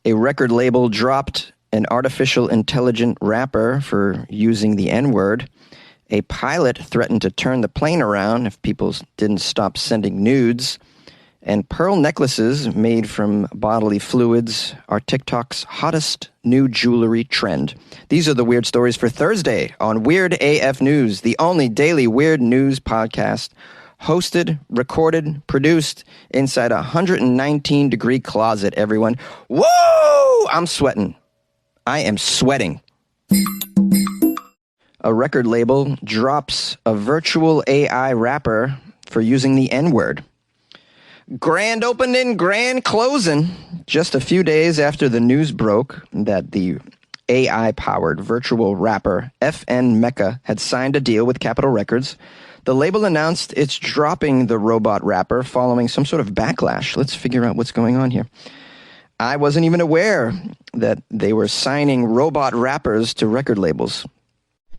A record label dropped an artificial intelligent rapper for using the N-word. A pilot threatened to turn the plane around if people didn't stop sending nudes. And pearl necklaces made from bodily fluids are TikTok's hottest new jewelry trend. These are the weird stories for Thursday on Weird AF News, the only daily weird news podcast hosted, recorded, produced inside a 119-degree closet, everyone. Whoa! I'm sweating. I am sweating. A record label drops a virtual AI rapper for using the N-word. Grand opening, grand closing. Just a few days after the news broke that the AI-powered virtual rapper FN Mecca had signed a deal with Capitol Records, the label announced it's dropping the robot rapper following some sort of backlash. Let's figure out what's going on here. I wasn't even aware that they were signing robot rappers to record labels.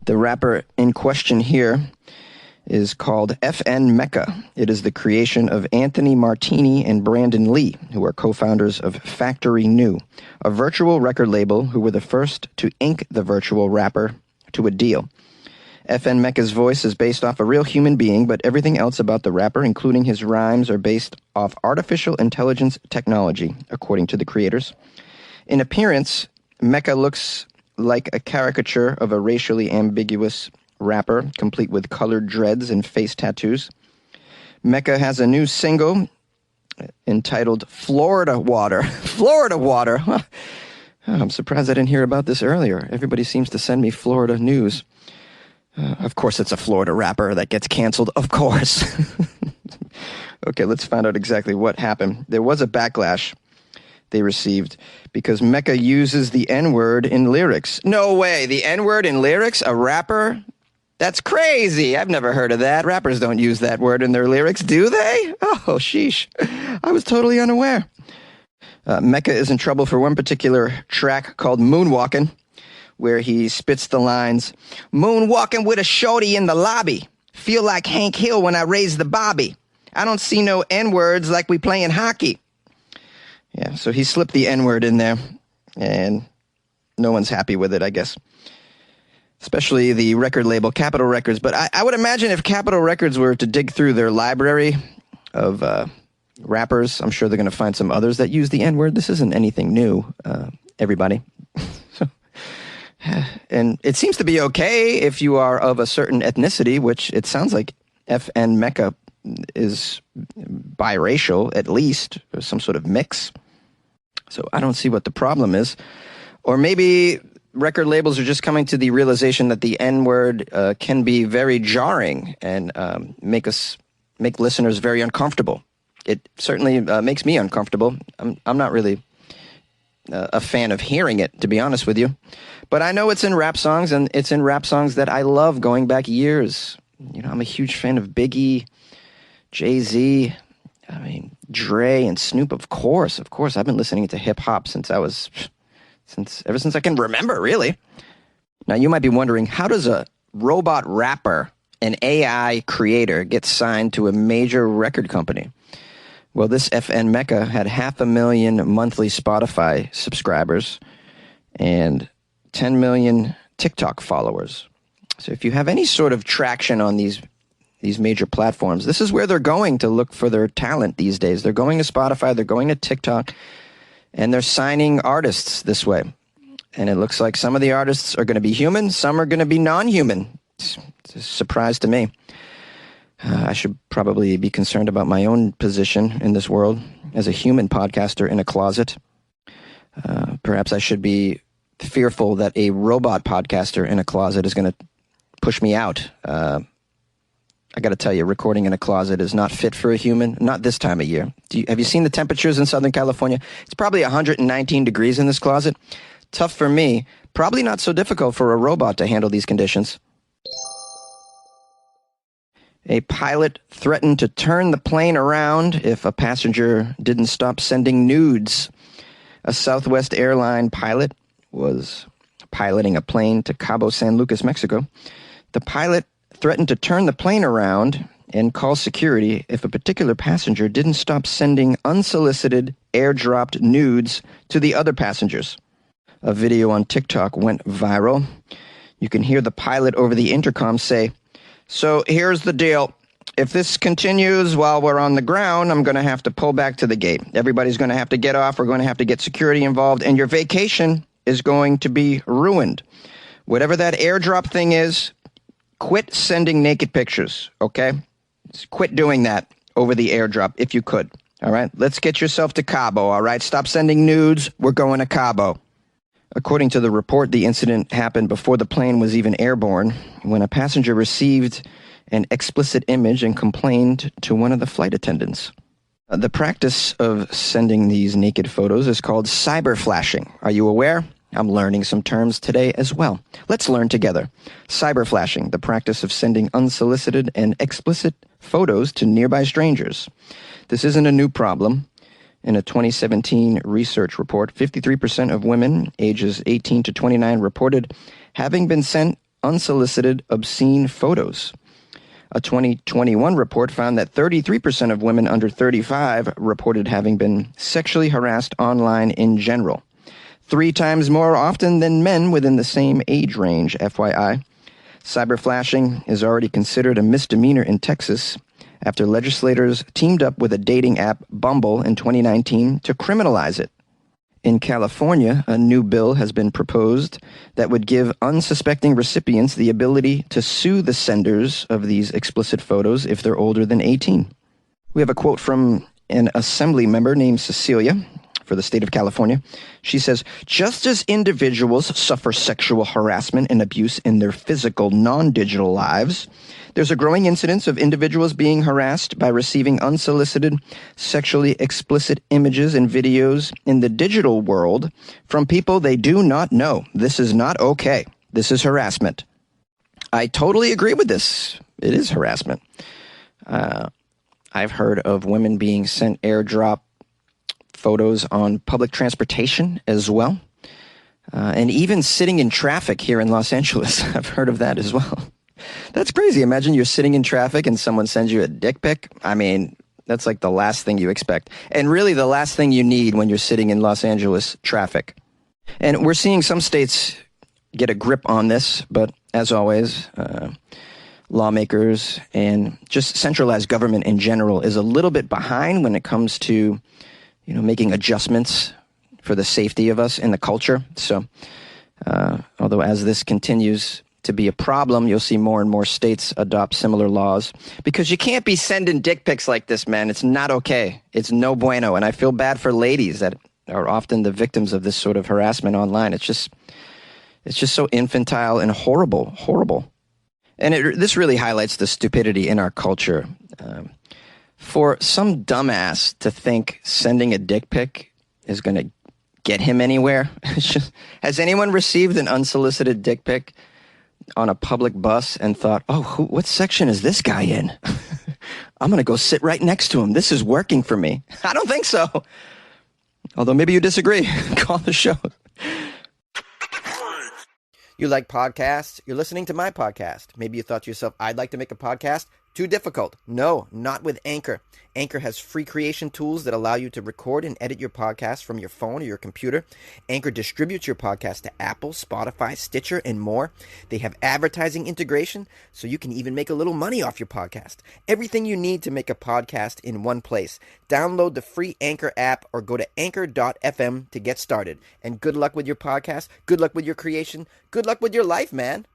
The rapper in question here is called FN Mecca. It is the creation of Anthony Martini and Brandon Lee, who are co-founders of Factory New, a virtual record label who were the first to ink the virtual rapper to a deal. FN Mecca's voice is based off a real human being, but everything else about the rapper, including his rhymes, are based off artificial intelligence technology, according to the creators. In appearance, Mecca looks like a caricature of a racially ambiguous rapper, complete with colored dreads and face tattoos. Mecca has a new single entitled Florida Water. Florida Water. I'm surprised I didn't hear about this earlier. Everybody seems to send me Florida news. Of course, it's a Florida rapper that gets canceled. Of course. Okay, let's find out exactly what happened. There was a backlash they received because Mecca uses the N-word in lyrics. No way, the N-word in lyrics? A rapper? That's crazy. I've never heard of that. Rappers don't use that word in their lyrics, do they? Oh, sheesh. I was totally unaware. Mecca is in trouble for one particular track called Moonwalkin', where he spits the lines, "Moonwalking with a shorty in the lobby. Feel like Hank Hill when I raise the bobby. I don't see no N-words like we playing hockey." Yeah, so he slipped the N-word in there, and no one's happy with it, I guess. Especially the record label, Capitol Records. But I would imagine if Capitol Records were to dig through their library of rappers, I'm sure they're going to find some others that use the N-word. This isn't anything new, everybody. And it seems to be okay if you are of a certain ethnicity, which it sounds like FN Mecca is biracial, at least, or some sort of mix. So I don't see what the problem is. Or maybe record labels are just coming to the realization that the N-word can be very jarring and make listeners very uncomfortable. It certainly makes me uncomfortable. I'm not really a fan of hearing it, to be honest with you. But I know it's in rap songs, and it's in rap songs that I love going back years. You know, I'm a huge fan of Biggie, Jay-Z, Dre and Snoop, of course. I've been listening to hip-hop ever since I can remember, really. Now, you might be wondering, how does a robot rapper, an AI creator, get signed to a major record company? Well, this FN Mecca had 500,000 monthly Spotify subscribers and 10 million TikTok followers. So if you have any sort of traction on these major platforms, this is where they're going to look for their talent these days. They're going to Spotify, they're going to TikTok, and they're signing artists this way. And it looks like some of the artists are going to be human, some are going to be non-human. It's a surprise to me. I should probably be concerned about my own position in this world as a human podcaster in a closet. Perhaps I should be fearful that a robot podcaster in a closet is going to push me out. I got to tell you, recording in a closet is not fit for a human, not this time of year. Have you seen the temperatures in Southern California? It's probably 119 degrees in this closet. Tough for me, probably not so difficult for a robot to handle these conditions. A pilot threatened to turn the plane around if a passenger didn't stop sending nudes. A Southwest airline pilot was piloting a plane to Cabo San Lucas, Mexico. The pilot threatened to turn the plane around and call security if a particular passenger didn't stop sending unsolicited, airdropped nudes to the other passengers. A video on TikTok went viral. You can hear the pilot over the intercom say, "So here's the deal. If this continues while we're on the ground, I'm going to have to pull back to the gate. Everybody's going to have to get off. We're going to have to get security involved, and your vacation is going to be ruined. Whatever that airdrop thing is, quit sending naked pictures, okay? Just quit doing that over the airdrop if you could, all right? Let's get yourself to Cabo, all right? Stop sending nudes. We're going to Cabo." According to the report, the incident happened before the plane was even airborne, when a passenger received an explicit image and complained to one of the flight attendants. The practice of sending these naked photos is called cyber flashing. Are you aware? I'm learning some terms today as well. Let's learn together. Cyber flashing, the practice of sending unsolicited and explicit photos to nearby strangers. This isn't a new problem. In a 2017 research report, 53% of women ages 18 to 29 reported having been sent unsolicited, obscene photos. A 2021 report found that 33% of women under 35 reported having been sexually harassed online in general. 3 times more often than men within the same age range, FYI. Cyber flashing is already considered a misdemeanor in Texas after legislators teamed up with a dating app, Bumble, in 2019 to criminalize it. In California, a new bill has been proposed that would give unsuspecting recipients the ability to sue the senders of these explicit photos if they're older than 18. We have a quote from an assembly member named Cecilia for the state of California. She says, "Just as individuals suffer sexual harassment and abuse in their physical, non-digital lives, there's a growing incidence of individuals being harassed by receiving unsolicited, sexually explicit images and videos in the digital world from people they do not know. This is not okay. This is harassment." I totally agree with this. It is harassment. I've heard of women being sent airdrop photos on public transportation as well. And even sitting in traffic here in Los Angeles. I've heard of that as well. That's crazy. Imagine you're sitting in traffic and someone sends you a dick pic. I mean, that's like the last thing you expect. And really the last thing you need when you're sitting in Los Angeles traffic. And we're seeing some states get a grip on this, but as always, lawmakers and just centralized government in general is a little bit behind when it comes to making adjustments for the safety of us in the culture. So, although as this continues to be a problem, you'll see more and more states adopt similar laws because you can't be sending dick pics like this, man. It's not okay. It's no bueno. And I feel bad for ladies that are often the victims of this sort of harassment online. It's just so infantile and horrible. And this really highlights the stupidity in our culture. For some dumbass to think sending a dick pic is going to get him anywhere. Has anyone received an unsolicited dick pic on a public bus and thought, "Oh, what section is this guy in? I'm going to go sit right next to him. This is working for me"? I don't think so. Although maybe you disagree. Call the show. You like podcasts? You're listening to my podcast. Maybe you thought to yourself, "I'd like to make a podcast." Too difficult. No, not with Anchor. Anchor has free creation tools that allow you to record and edit your podcast from your phone or your computer. Anchor distributes your podcast to Apple, Spotify, Stitcher, and more. They have advertising integration, so you can even make a little money off your podcast. Everything you need to make a podcast in one place. Download the free Anchor app or go to anchor.fm to get started. And good luck with your podcast. Good luck with your creation. Good luck with your life, man.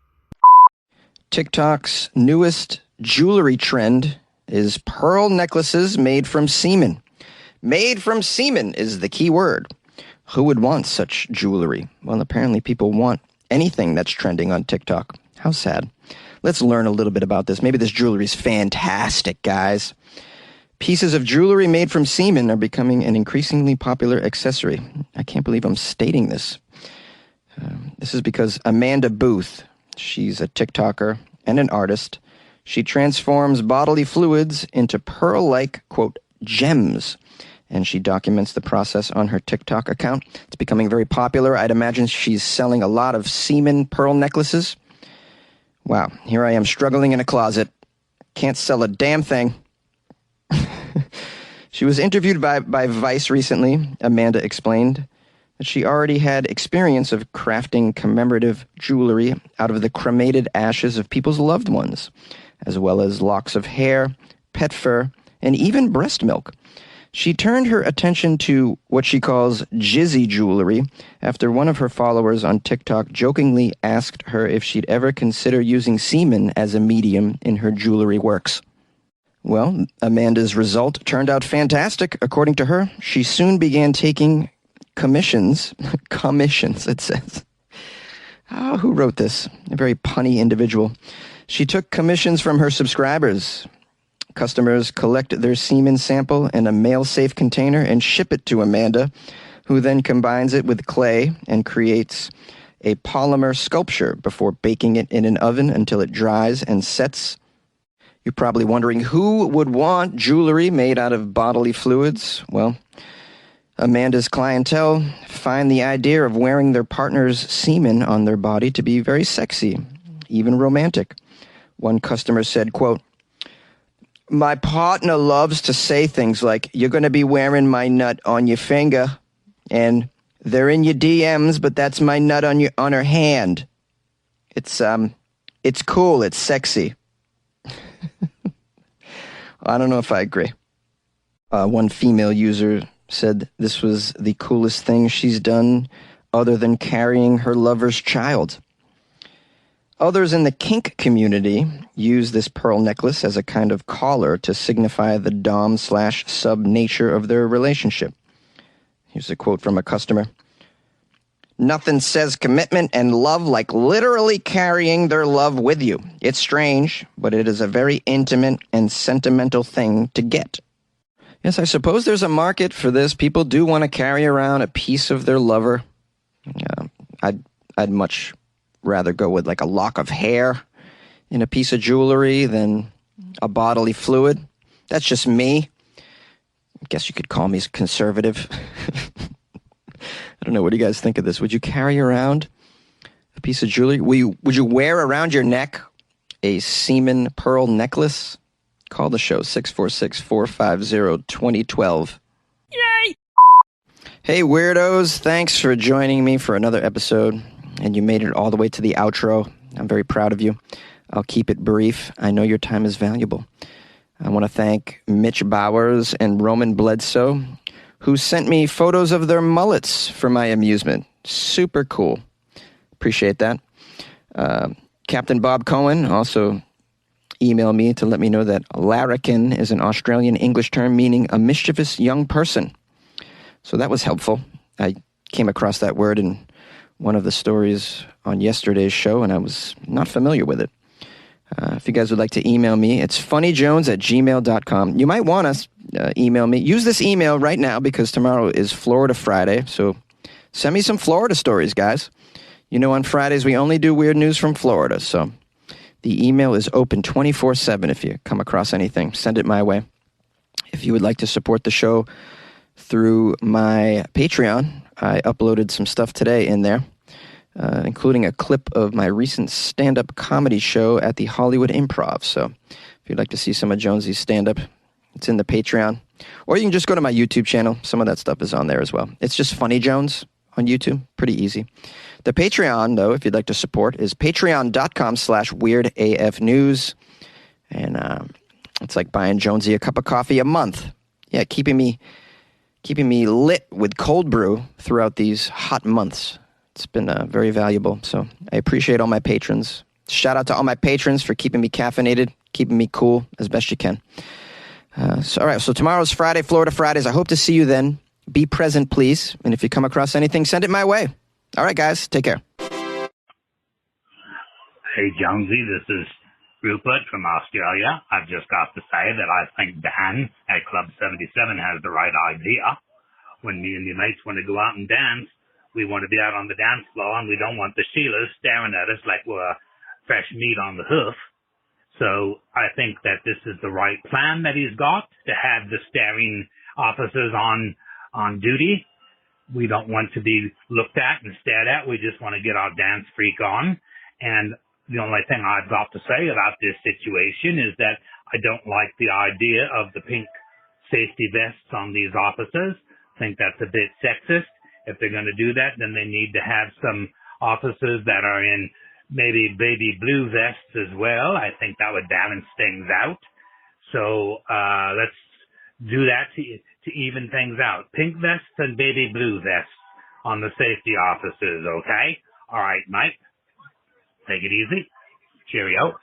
TikTok's newest jewelry trend is pearl necklaces made from semen. Made from semen is the key word. Who would want such jewelry? Well, apparently people want anything that's trending on TikTok. How sad. Let's learn a little bit about this. Maybe this jewelry is fantastic, guys. Pieces of jewelry made from semen are becoming an increasingly popular accessory. I can't believe I'm stating this. This is because Amanda Booth, she's a TikToker and an artist. She transforms bodily fluids into pearl-like, quote, gems. And she documents the process on her TikTok account. It's becoming very popular. I'd imagine she's selling a lot of semen pearl necklaces. Wow, here I am struggling in a closet, Can't sell a damn thing. She was interviewed by Vice recently. Amanda explained that she already had experience of crafting commemorative jewelry out of the cremated ashes of people's loved ones, as well as locks of hair, pet fur, and even breast milk. She turned her attention to what she calls jizzy jewelry after one of her followers on TikTok jokingly asked her if she'd ever consider using semen as a medium in her jewelry works. Well, Amanda's result turned out fantastic. According to her, she soon began taking commissions, it says. Oh, who wrote this? A very punny individual. She took commissions from her subscribers. Customers collect their semen sample in a mail-safe container and ship it to Amanda, who then combines it with clay and creates a polymer sculpture before baking it in an oven until it dries and sets. You're probably wondering who would want jewelry made out of bodily fluids. Well, Amanda's clientele find the idea of wearing their partner's semen on their body to be very sexy, even romantic. One customer said, quote, "My partner loves to say things like, 'You're going to be wearing my nut on your finger,' and 'They're in your DMs, but that's my nut on her hand.' It's cool, it's sexy." I don't know if I agree. One female user said this was the coolest thing she's done other than carrying her lover's child. Others in the kink community use this pearl necklace as a kind of collar to signify the dom/sub nature of their relationship. Here's a quote from a customer. "Nothing says commitment and love like literally carrying their love with you. It's strange, but it is a very intimate and sentimental thing to get." Yes, I suppose there's a market for this. People do want to carry around a piece of their lover. I'd much rather go with like a lock of hair in a piece of jewelry than a bodily fluid. That's just me. I guess you could call me conservative. I don't know. What do you guys think of this? Would you carry around a piece of jewelry? Would you wear around your neck a semen pearl necklace? Call the show, 646-450-2012. Yay! Hey, weirdos. Thanks for joining me for another episode. And you made it all the way to the outro. I'm very proud of you. I'll keep it brief. I know your time is valuable. I want to thank Mitch Bowers and Roman Bledsoe, who sent me photos of their mullets for my amusement. Super cool. Appreciate that. Captain Bob Cohen also emailed me to let me know that larrikin is an Australian English term meaning a mischievous young person. So that was helpful. I came across that word in one of the stories on yesterday's show, and I was not familiar with it. If you guys would like to email me, it's funnyjones@gmail.com. You might want to email me. Use this email right now because tomorrow is Florida Friday, so send me some Florida stories, guys. You know, on Fridays we only do weird news from Florida, so the email is open 24/7. If you come across anything, send it my way. If you would like to support the show through my Patreon, I uploaded some stuff today in there, including a clip of my recent stand-up comedy show at the Hollywood Improv. So if you'd like to see some of Jonesy's stand-up, it's in the Patreon. Or you can just go to my YouTube channel. Some of that stuff is on there as well. It's just Funny Jones on YouTube. Pretty easy. The Patreon, though, if you'd like to support, is patreon.com/weirdafnews. And it's like buying Jonesy a cup of coffee a month. Yeah, keeping me lit with cold brew throughout these hot months. It's been very valuable, so I appreciate all my patrons. Shout out to all my patrons for keeping me caffeinated, keeping me cool as best you can. All right, so tomorrow's Friday, Florida Fridays. I hope to see you then. Be present, please. And if you come across anything, send it my way. All right, guys, take care. Hey, Jonesy, this is Rupert from Australia. I've just got to say that I think Dan at Club 77 has the right idea. When me and your mates want to go out and dance, we want to be out on the dance floor, and we don't want the Sheilas staring at us like we're fresh meat on the hoof. So I think that this is the right plan that he's got, to have the staring officers on duty. We don't want to be looked at and stared at. We just want to get our dance freak on. And the only thing I've got to say about this situation is that I don't like the idea of the pink safety vests on these officers. I think that's a bit sexist. If they're going to do that, then they need to have some officers that are in maybe baby blue vests as well. I think that would balance things out. So let's do that to even things out. Pink vests and baby blue vests on the safety officers, okay? All right, Mike. Take it easy. Cheerio.